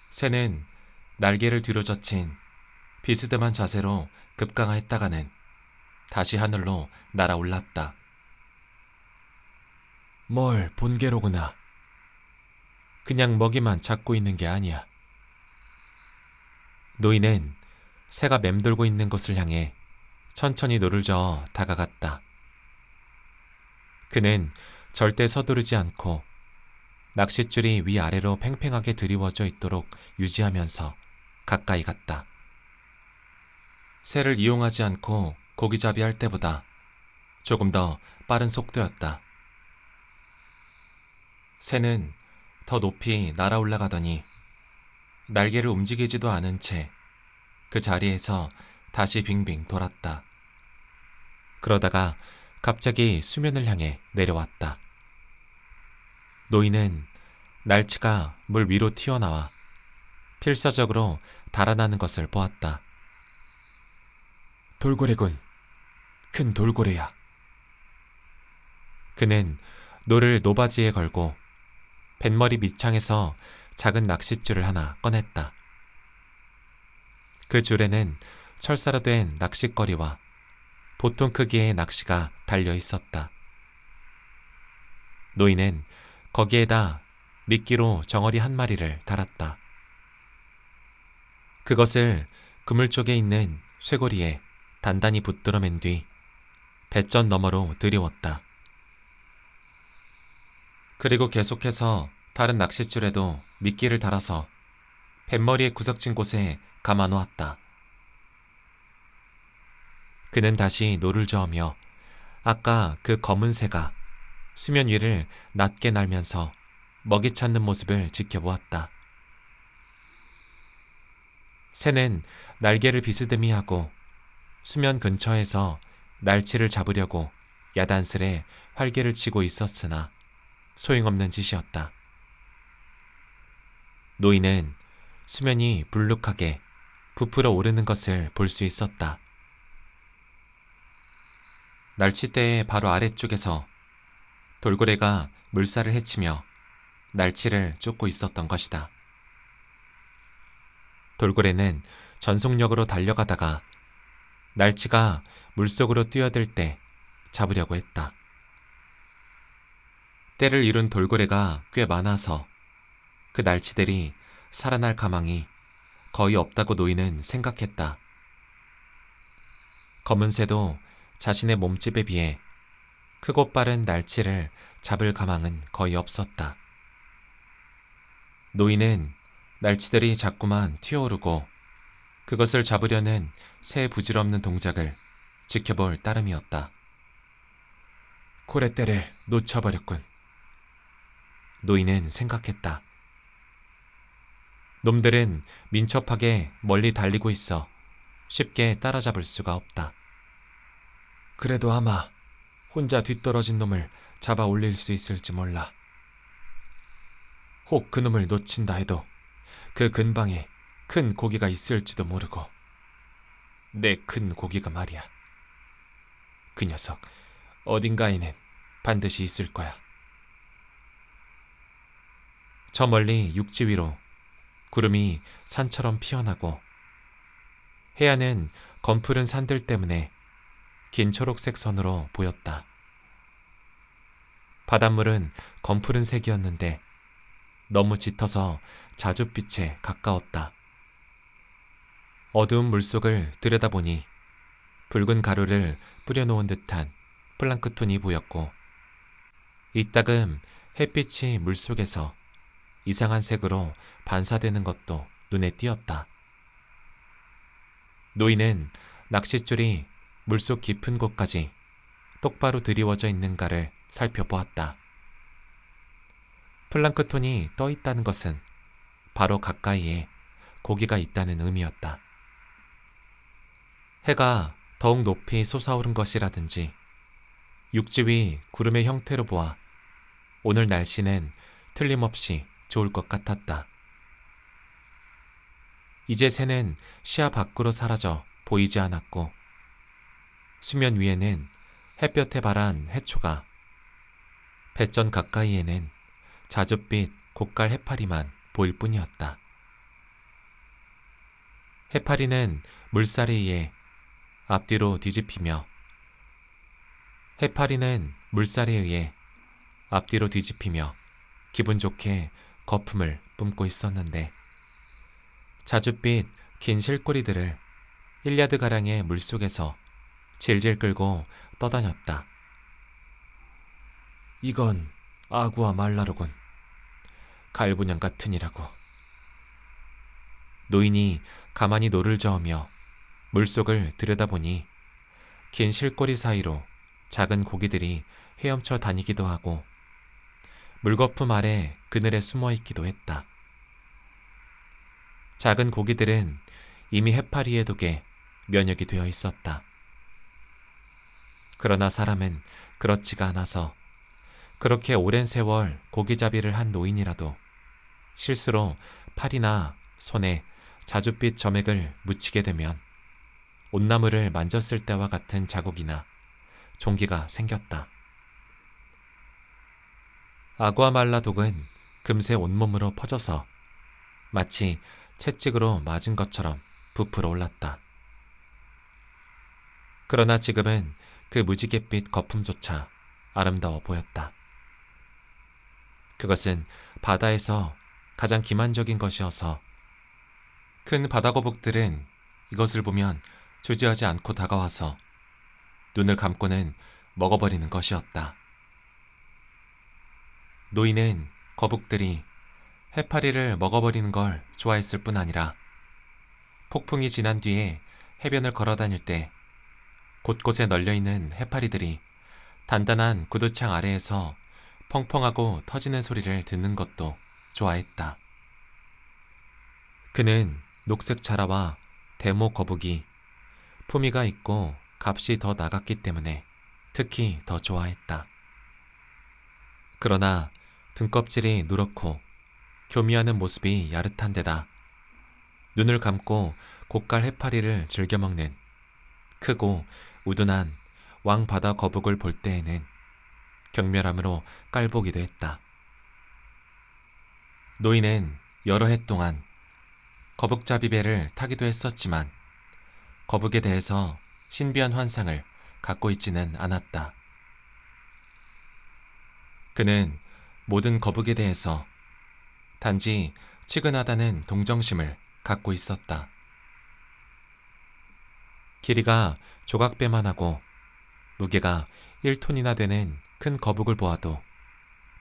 새는 날개를 뒤로 젖힌 비스듬한 자세로 급강하했다가는 다시 하늘로 날아올랐다. 뭘 본게로구나. 그냥 먹이만 찾고 있는 게 아니야. 노인은 새가 맴돌고 있는 곳을 향해 천천히 노를 저어 다가갔다. 그는 절대 서두르지 않고 낚싯줄이 위아래로 팽팽하게 드리워져 있도록 유지하면서 가까이 갔다. 새를 이용하지 않고 고기잡이 할 때보다 조금 더 빠른 속도였다. 새는 더 높이 날아올라가더니 날개를 움직이지도 않은 채 그 자리에서 다시 빙빙 돌았다. 그러다가 갑자기 수면을 향해 내려왔다. 노인은 날치가 물 위로 튀어나와 필사적으로 달아나는 것을 보았다. 돌고래군. 큰 돌고래야. 그는 노를 노바지에 걸고 뱃머리 밑창에서 작은 낚싯줄을 하나 꺼냈다. 그 줄에는 철사로 된 낚싯거리와 보통 크기의 낚시가 달려 있었다. 노인은 거기에다 미끼로 정어리 한 마리를 달았다. 그것을 그물 쪽에 있는 쇠고리에 단단히 붙들어 맨 뒤 배전 너머로 들이웠다. 그리고 계속해서 다른 낚싯줄에도 미끼를 달아서 뱃머리의 구석진 곳에 감아 놓았다. 그는 다시 노를 저으며 아까 그 검은 새가 수면 위를 낮게 날면서 먹이 찾는 모습을 지켜보았다. 새는 날개를 비스듬히 하고 수면 근처에서 날치를 잡으려고 야단스레 활개를 치고 있었으나 소용없는 짓이었다. 노인은 수면이 불룩하게 부풀어 오르는 것을 볼 수 있었다. 날치대의 바로 아래쪽에서 돌고래가 물살을 헤치며 날치를 쫓고 있었던 것이다. 돌고래는 전속력으로 달려가다가 날치가 물속으로 뛰어들 때 잡으려고 했다. 때를 이룬 돌고래가 꽤 많아서 그 날치들이 살아날 가망이 거의 없다고 노인은 생각했다. 검은 새도 자신의 몸집에 비해 크고 빠른 날치를 잡을 가망은 거의 없었다. 노인은 날치들이 자꾸만 튀어오르고 그것을 잡으려는 새의 부질없는 동작을 지켜볼 따름이었다. 고래떼를 놓쳐버렸군. 노인은 생각했다. 놈들은 민첩하게 멀리 달리고 있어 쉽게 따라잡을 수가 없다. 그래도 아마 혼자 뒤떨어진 놈을 잡아 올릴 수 있을지 몰라. 혹 그놈을 놓친다 해도 그 근방에 큰 고기가 있을지도 모르고. 내 큰 고기가 말이야. 그 녀석 어딘가에는 반드시 있을 거야. 저 멀리 육지 위로 구름이 산처럼 피어나고 해안은 검푸른 산들 때문에 긴 초록색 선으로 보였다. 바닷물은 검푸른 색이었는데 너무 짙어서 자줏빛에 가까웠다. 어두운 물속을 들여다보니 붉은 가루를 뿌려놓은 듯한 플랑크톤이 보였고 이따금 햇빛이 물속에서 이상한 색으로 반사되는 것도 눈에 띄었다. 노인은 낚싯줄이 물속 깊은 곳까지 똑바로 드리워져 있는가를 살펴보았다. 플랑크톤이 떠 있다는 것은 바로 가까이에 고기가 있다는 의미였다. 해가 더욱 높이 솟아오른 것이라든지 육지 위 구름의 형태로 보아 오늘 날씨는 틀림없이 좋을 것 같았다. 이제 새는 시야 밖으로 사라져 보이지 않았고 수면 위에는 햇볕에 발한 해초가 배전 가까이에는 자줏빛 고깔 해파리만 보일 뿐이었다. 해파리는 물살에 의해 앞뒤로 뒤집히며 기분 좋게 거품을 뿜고 있었는데 자줏빛 긴 실꼬리들을 1야드가량의 물속에서 질질 끌고 떠다녔다. 이건 아구아 말라로군. 갈분양 같으니라고. 노인이 가만히 노를 저으며 물속을 들여다보니 긴 실꼬리 사이로 작은 고기들이 헤엄쳐 다니기도 하고 물거품 아래 그늘에 숨어 있기도 했다. 작은 고기들은 이미 해파리의 독에 면역이 되어 있었다. 그러나 사람은 그렇지가 않아서 그렇게 오랜 세월 고기잡이를 한 노인이라도 실수로 팔이나 손에 자줏빛 점액을 묻히게 되면 온나무를 만졌을 때와 같은 자국이나 종기가 생겼다. 아구아말라 독은 금세 온몸으로 퍼져서 마치 채찍으로 맞은 것처럼 부풀어 올랐다. 그러나 지금은 그 무지갯빛 거품조차 아름다워 보였다. 그것은 바다에서 가장 기만적인 것이어서 큰 바다거북들은 이것을 보면 주저하지 않고 다가와서 눈을 감고는 먹어버리는 것이었다. 노인은 거북들이 해파리를 먹어버리는 걸 좋아했을 뿐 아니라 폭풍이 지난 뒤에 해변을 걸어다닐 때 곳곳에 널려있는 해파리들이 단단한 구두창 아래에서 펑펑하고 터지는 소리를 듣는 것도 좋아했다. 그는 녹색 자라와 대모 거북이 품위가 있고 값이 더 나갔기 때문에 특히 더 좋아했다. 그러나 등껍질이 누렇고 교미하는 모습이 야릇한 데다 눈을 감고 고깔 해파리를 즐겨 먹는 크고 우둔한 왕바다 거북을 볼 때에는 경멸함으로 깔보기도 했다. 노인은 여러 해 동안 거북잡이배를 타기도 했었지만 거북에 대해서 신비한 환상을 갖고 있지는 않았다. 그는 모든 거북에 대해서 단지 치근하다는 동정심을 갖고 있었다. 길이가 조각배만 하고 무게가 1톤이나 되는 큰 거북을 보아도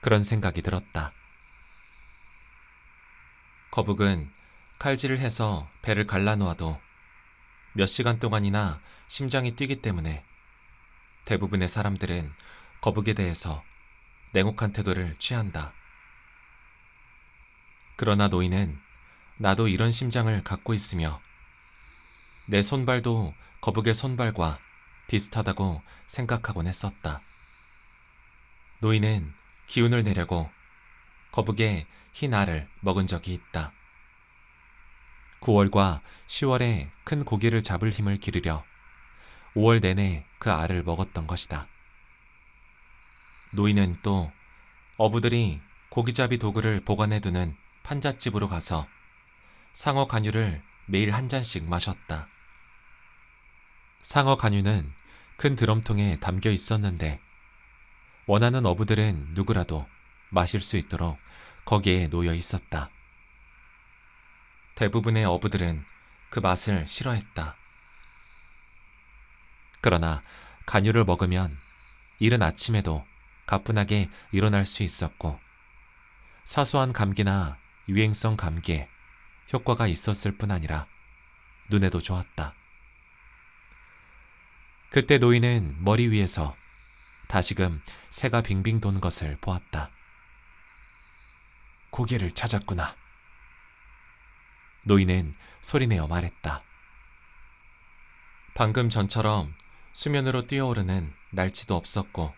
그런 생각이 들었다. 거북은 칼질을 해서 배를 갈라놓아도 몇 시간 동안이나 심장이 뛰기 때문에 대부분의 사람들은 거북에 대해서 냉혹한 태도를 취한다. 그러나 노인은 나도 이런 심장을 갖고 있으며 내 손발도 거북의 손발과 비슷하다고 생각하곤 했었다. 노인은 기운을 내려고 거북의 흰 알을 먹은 적이 있다. 9월과 10월에 큰 고기를 잡을 힘을 기르려 5월 내내 그 알을 먹었던 것이다. 노인은 또 어부들이 고기잡이 도구를 보관해두는 판잣집으로 가서 상어 간유를 매일 한 잔씩 마셨다. 상어 간유는 큰 드럼통에 담겨 있었는데 원하는 어부들은 누구라도 마실 수 있도록 거기에 놓여 있었다. 대부분의 어부들은 그 맛을 싫어했다. 그러나 간유를 먹으면 이른 아침에도 가뿐하게 일어날 수 있었고 사소한 감기나 유행성 감기에 효과가 있었을 뿐 아니라 눈에도 좋았다. 그때 노인은 머리 위에서 다시금 새가 빙빙 도는 것을 보았다. 고개를 찾았구나. 노인은 소리내어 말했다. 방금 전처럼 수면으로 뛰어오르는 날치도 없었고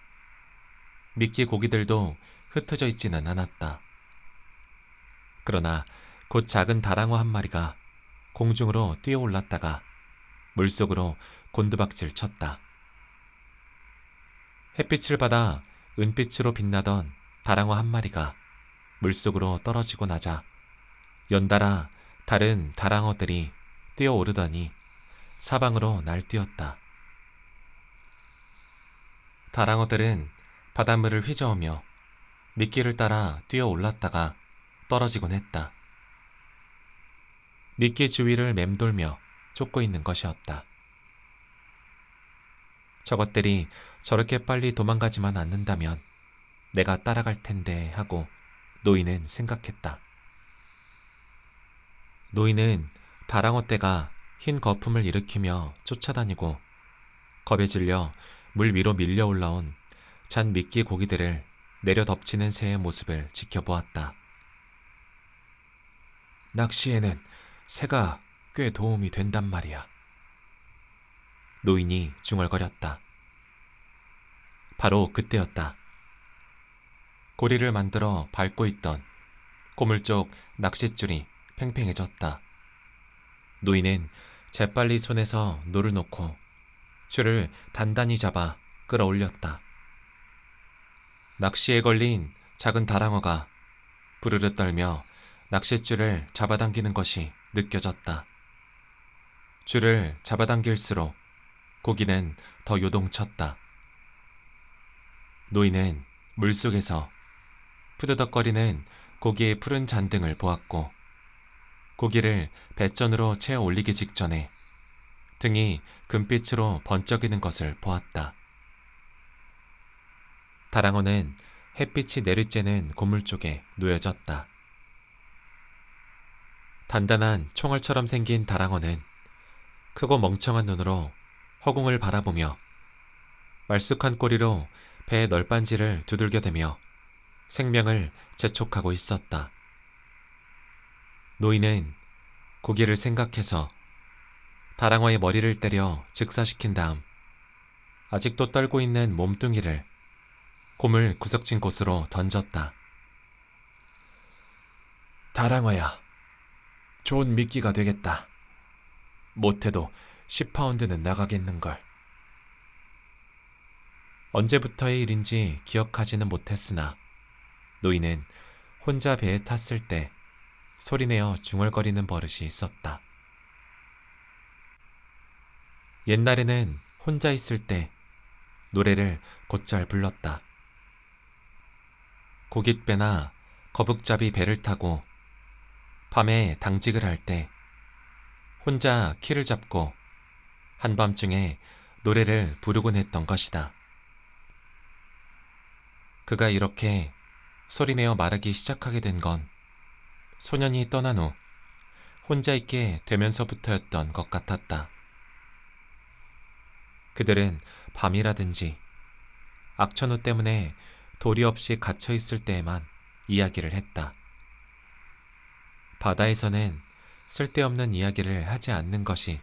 미끼 고기들도 흩어져 있지는 않았다. 그러나 곧 작은 다랑어 한 마리가 공중으로 뛰어올랐다가 물속으로 곤두박질 쳤다. 햇빛을 받아 은빛으로 빛나던 다랑어 한 마리가 물속으로 떨어지고 나자 연달아 다른 다랑어들이 뛰어오르더니 사방으로 날뛰었다. 다랑어들은 바닷물을 휘저으며 미끼를 따라 뛰어올랐다가 떨어지곤 했다. 미끼 주위를 맴돌며 쫓고 있는 것이었다. 저것들이 저렇게 빨리 도망가지만 않는다면 내가 따라갈 텐데 하고 노인은 생각했다. 노인은 다랑어 떼가 흰 거품을 일으키며 쫓아다니고 겁에 질려 물 위로 밀려 올라온 잔 미끼 고기들을 내려 덮치는 새의 모습을 지켜보았다. 낚시에는 새가 꽤 도움이 된단 말이야. 노인이 중얼거렸다. 바로 그때였다. 고리를 만들어 밟고 있던 고물 쪽 낚싯줄이 팽팽해졌다. 노인은 재빨리 손에서 노를 놓고 줄을 단단히 잡아 끌어올렸다. 낚시에 걸린 작은 다랑어가 부르르 떨며 낚싯줄을 잡아당기는 것이 느껴졌다. 줄을 잡아당길수록 고기는 더 요동쳤다. 노인은 물속에서 푸드덕거리는 고기의 푸른 잔등을 보았고 고기를 배전으로 채워 올리기 직전에 등이 금빛으로 번쩍이는 것을 보았다. 다랑어는 햇빛이 내리쬐는 고물 쪽에 놓여졌다. 단단한 총알처럼 생긴 다랑어는 크고 멍청한 눈으로 허공을 바라보며 말쑥한 꼬리로 배의 널빤지를 두들겨대며 생명을 재촉하고 있었다. 노인은 고기를 생각해서 다랑어의 머리를 때려 즉사시킨 다음 아직도 떨고 있는 몸뚱이를 고물 구석진 곳으로 던졌다. 다랑어야, 좋은 미끼가 되겠다. 못해도 10파운드는 나가겠는걸. 언제부터의 일인지 기억하지는 못했으나 노인은 혼자 배에 탔을 때 소리내어 중얼거리는 버릇이 있었다. 옛날에는 혼자 있을 때 노래를 곧잘 불렀다. 고깃배나 거북잡이 배를 타고 밤에 당직을 할 때 혼자 키를 잡고 한밤중에 노래를 부르곤 했던 것이다. 그가 이렇게 소리내어 말하기 시작하게 된 건 소년이 떠난 후 혼자 있게 되면서부터였던 것 같았다. 그들은 밤이라든지 악천후 때문에 도리 없이 갇혀 있을 때에만 이야기를 했다. 바다에서는 쓸데없는 이야기를 하지 않는 것이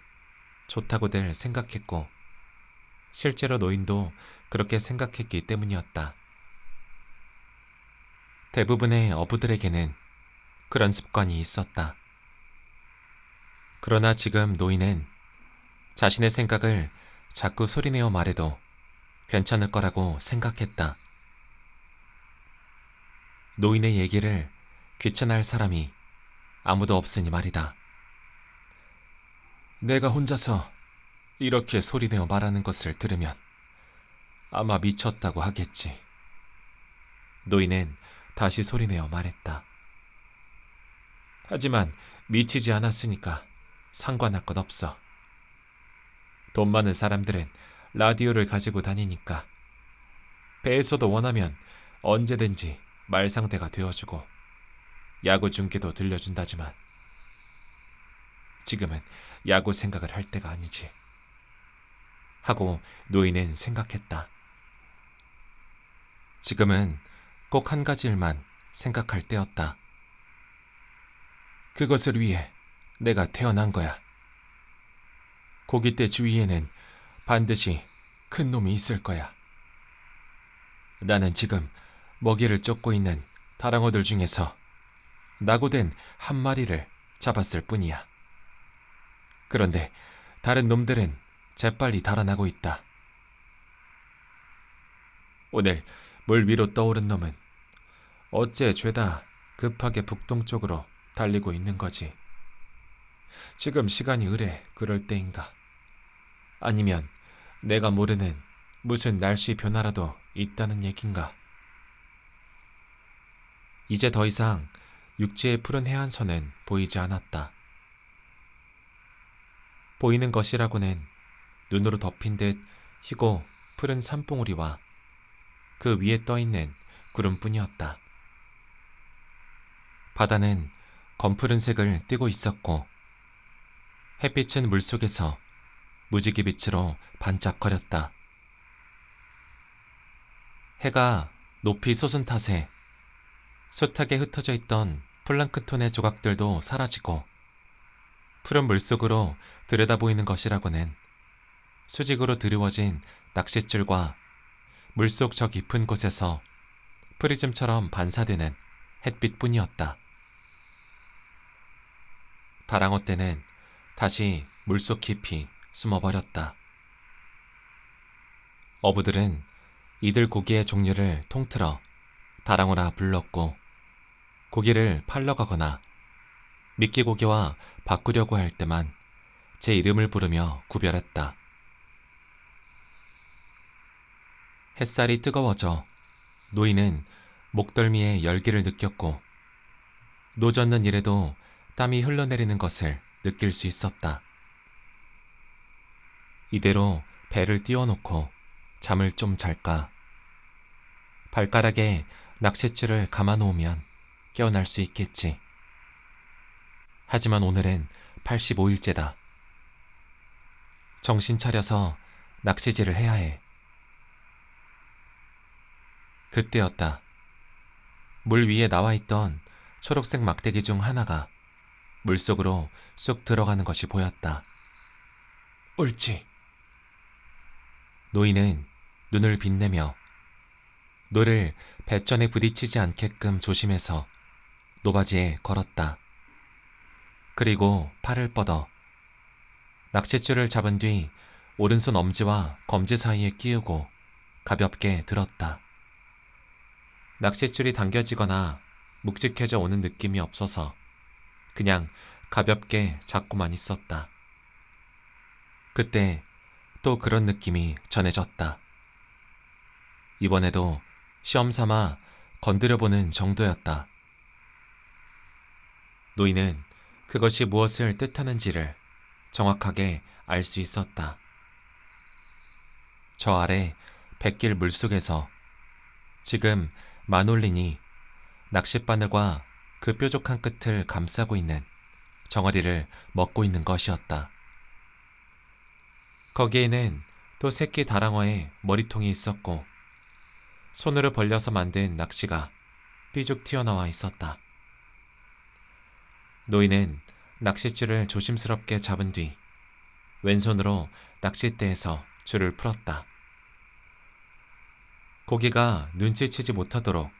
좋다고들 생각했고 실제로 노인도 그렇게 생각했기 때문이었다. 대부분의 어부들에게는 그런 습관이 있었다. 그러나 지금 노인은 자신의 생각을 자꾸 소리내어 말해도 괜찮을 거라고 생각했다. 노인의 얘기를 귀찮아할 사람이 아무도 없으니 말이다. 내가 혼자서 이렇게 소리내어 말하는 것을 들으면 아마 미쳤다고 하겠지. 노인은 다시 소리내어 말했다. 하지만 미치지 않았으니까 상관할 것 없어. 돈 많은 사람들은 라디오를 가지고 다니니까 배에서도 원하면 언제든지 말상대가 되어주고 야구 중계도 들려준다지만 지금은 야구 생각을 할 때가 아니지. 하고 노인은 생각했다. 지금은 꼭 한 가지 일만 생각할 때였다. 그것을 위해 내가 태어난 거야. 고깃대 주위에는 반드시 큰 놈이 있을 거야. 나는 지금 먹이를 쫓고 있는 다랑어들 중에서 낙오된 한 마리를 잡았을 뿐이야. 그런데 다른 놈들은 재빨리 달아나고 있다. 오늘 물 위로 떠오른 놈은 어째 죄다 급하게 북동쪽으로 달리고 있는 거지. 지금 시간이 으래 그럴 때인가? 아니면 내가 모르는 무슨 날씨 변화라도 있다는 얘긴가? 이제 더 이상 육지의 푸른 해안선은 보이지 않았다. 보이는 것이라고는 눈으로 덮인 듯 희고 푸른 산봉우리와 그 위에 떠있는 구름뿐이었다. 바다는 검푸른 색을 띠고 있었고 햇빛은 물속에서 무지개 빛으로 반짝거렸다. 해가 높이 솟은 탓에 숱하게 흩어져 있던 플랑크톤의 조각들도 사라지고 푸른 물속으로 들여다보이는 것이라고는 수직으로 드리워진 낚싯줄과 물속 저 깊은 곳에서 프리즘처럼 반사되는 햇빛뿐이었다. 다랑어 떼는 다시 물속 깊이 숨어버렸다. 어부들은 이들 고기의 종류를 통틀어 다랑어라 불렀고 고기를 팔러 가거나 미끼고기와 바꾸려고 할 때만 제 이름을 부르며 구별했다. 햇살이 뜨거워져 노인은 목덜미에 열기를 느꼈고 노젓는 일에도 땀이 흘러내리는 것을 느낄 수 있었다. 이대로 배를 띄워놓고 잠을 좀 잘까. 발가락에 낚싯줄을 감아놓으면 깨어날 수 있겠지. 하지만 오늘은 85일째다. 정신 차려서 낚시질을 해야 해. 그때였다. 물 위에 나와 있던 초록색 막대기 중 하나가 물속으로 쑥 들어가는 것이 보였다. 옳지. 노인은 눈을 빛내며 노를 배전에 부딪히지 않게끔 조심해서 노바지에 걸었다. 그리고 팔을 뻗어 낚싯줄을 잡은 뒤 오른손 엄지와 검지 사이에 끼우고 가볍게 들었다. 낚싯줄이 당겨지거나 묵직해져 오는 느낌이 없어서 그냥 가볍게 잡고만 있었다. 그때 또 그런 느낌이 전해졌다. 이번에도 시험 삼아 건드려보는 정도였다. 노인은 그것이 무엇을 뜻하는지를 정확하게 알 수 있었다. 저 아래 백길 물속에서 지금 마놀린이 낚싯바늘과 그 뾰족한 끝을 감싸고 있는 정어리를 먹고 있는 것이었다. 거기에는 또 새끼 다랑어의 머리통이 있었고 손으로 벌려서 만든 낚시가 삐죽 튀어나와 있었다. 노인은 낚싯줄을 조심스럽게 잡은 뒤 왼손으로 낚싯대에서 줄을 풀었다. 고기가 눈치채지 못하도록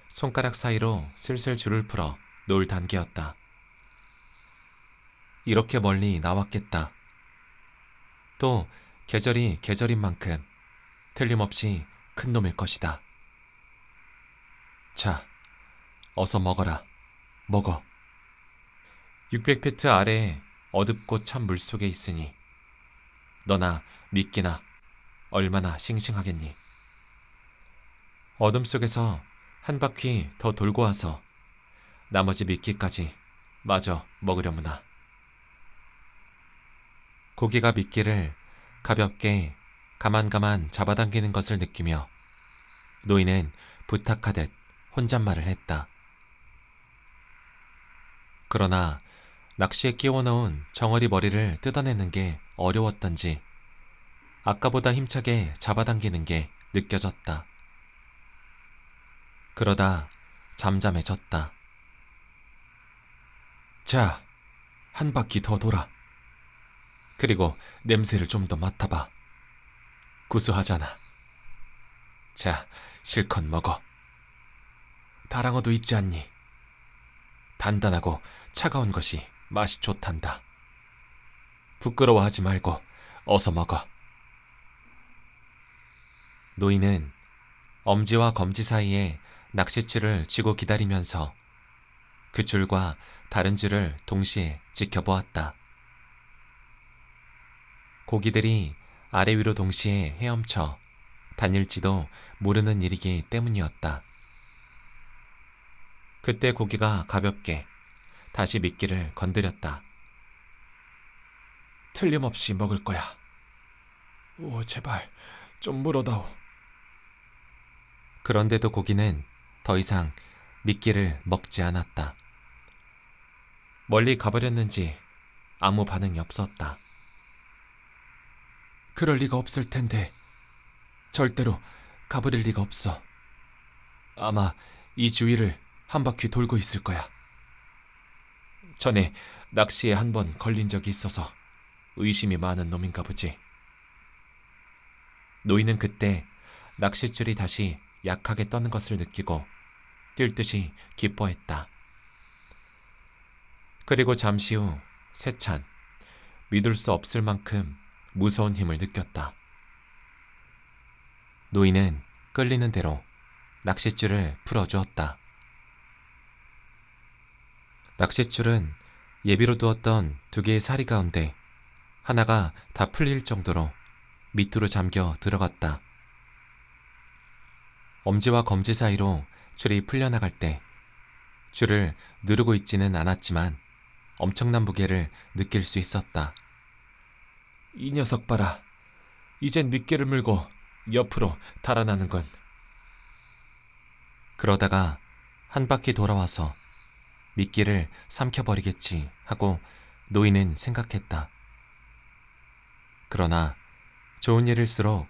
손가락 사이로 슬슬 줄을 풀어 놓을 단계였다. 이렇게 멀리 나왔겠다. 또 계절이 계절인 만큼 틀림없이 큰 놈일 것이다. 자, 어서 먹어라. 먹어. 600피트 아래에 어둡고 찬 물속에 있으니 너나 미끼나 얼마나 싱싱하겠니. 어둠 속에서 한 바퀴 더 돌고 와서 나머지 미끼까지 마저 먹으려무나. 고기가 미끼를 가볍게 가만가만 잡아당기는 것을 느끼며 노인은 부탁하듯 혼잣말을 했다. 그러나 낚시에 끼워넣은 정어리 머리를 뜯어내는 게 어려웠던지 아까보다 힘차게 잡아당기는 게 느껴졌다. 그러다 잠잠해졌다. 자, 한 바퀴 더 돌아. 그리고 냄새를 좀 더 맡아봐. 구수하잖아. 자, 실컷 먹어. 다랑어도 있지 않니? 단단하고 차가운 것이 맛이 좋단다. 부끄러워하지 말고 어서 먹어. 노인은 엄지와 검지 사이에 낚싯줄을 쥐고 기다리면서 그 줄과 다른 줄을 동시에 지켜보았다. 고기들이 아래 위로 동시에 헤엄쳐 다닐지도 모르는 일이기 때문이었다. 그때 고기가 가볍게 다시 미끼를 건드렸다. 틀림없이 먹을 거야. 오, 제발 좀 물어다오. 그런데도 고기는 더 이상 미끼를 먹지 않았다. 멀리 가버렸는지 아무 반응이 없었다. 그럴 리가 없을 텐데. 절대로 가버릴 리가 없어. 아마 이 주위를 한 바퀴 돌고 있을 거야. 전에 낚시에 한 번 걸린 적이 있어서 의심이 많은 놈인가 보지. 노인은 그때 낚싯줄이 다시 약하게 떠는 것을 느끼고 뛸 듯이 기뻐했다. 그리고 잠시 후 세찬, 믿을 수 없을 만큼 무서운 힘을 느꼈다. 노인은 끌리는 대로 낚싯줄을 풀어주었다. 낚싯줄은 예비로 두었던 2개의 사리 가운데 하나가 다 풀릴 정도로 밑으로 잠겨 들어갔다. 엄지와 검지 사이로 줄이 풀려나갈 때 줄을 누르고 있지는 않았지만 엄청난 무게를 느낄 수 있었다. 이 녀석 봐라. 이젠 미끼를 물고 옆으로 달아나는군. 그러다가 한 바퀴 돌아와서 미끼를 삼켜버리겠지 하고 노인은 생각했다. 그러나 좋은 일일수록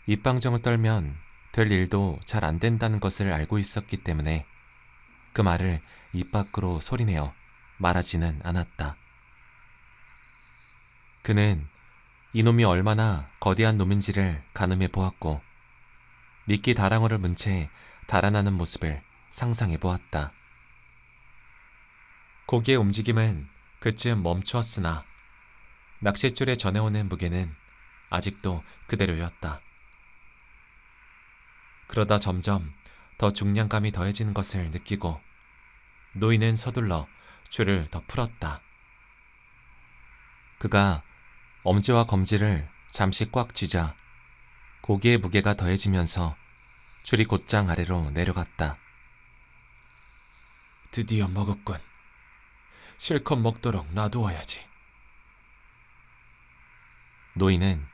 입방정을 떨면 될 일도 잘 안 된다는 것을 알고 있었기 때문에 그 말을 입 밖으로 소리내어 말하지는 않았다. 그는 이놈이 얼마나 거대한 놈인지를 가늠해 보았고 미끼 다랑어를 문 채 달아나는 모습을 상상해 보았다. 고기의 움직임은 그쯤 멈추었으나 낚싯줄에 전해오는 무게는 아직도 그대로였다. 그러다 점점 더 중량감이 더해지는 것을 느끼고 노인은 서둘러 줄을 더 풀었다. 그가 엄지와 검지를 잠시 꽉 쥐자 고기의 무게가 더해지면서 줄이 곧장 아래로 내려갔다. 드디어 먹었군. 실컷 먹도록 놔두어야지. 노인은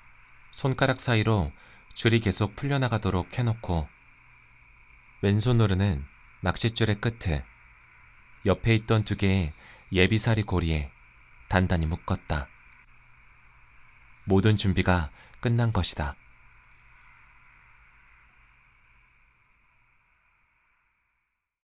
손가락 사이로 줄이 계속 풀려나가도록 해놓고 왼손으로는 낚싯줄의 끝을 옆에 있던 2개의 예비사리 고리에 단단히 묶었다. 모든 준비가 끝난 것이다.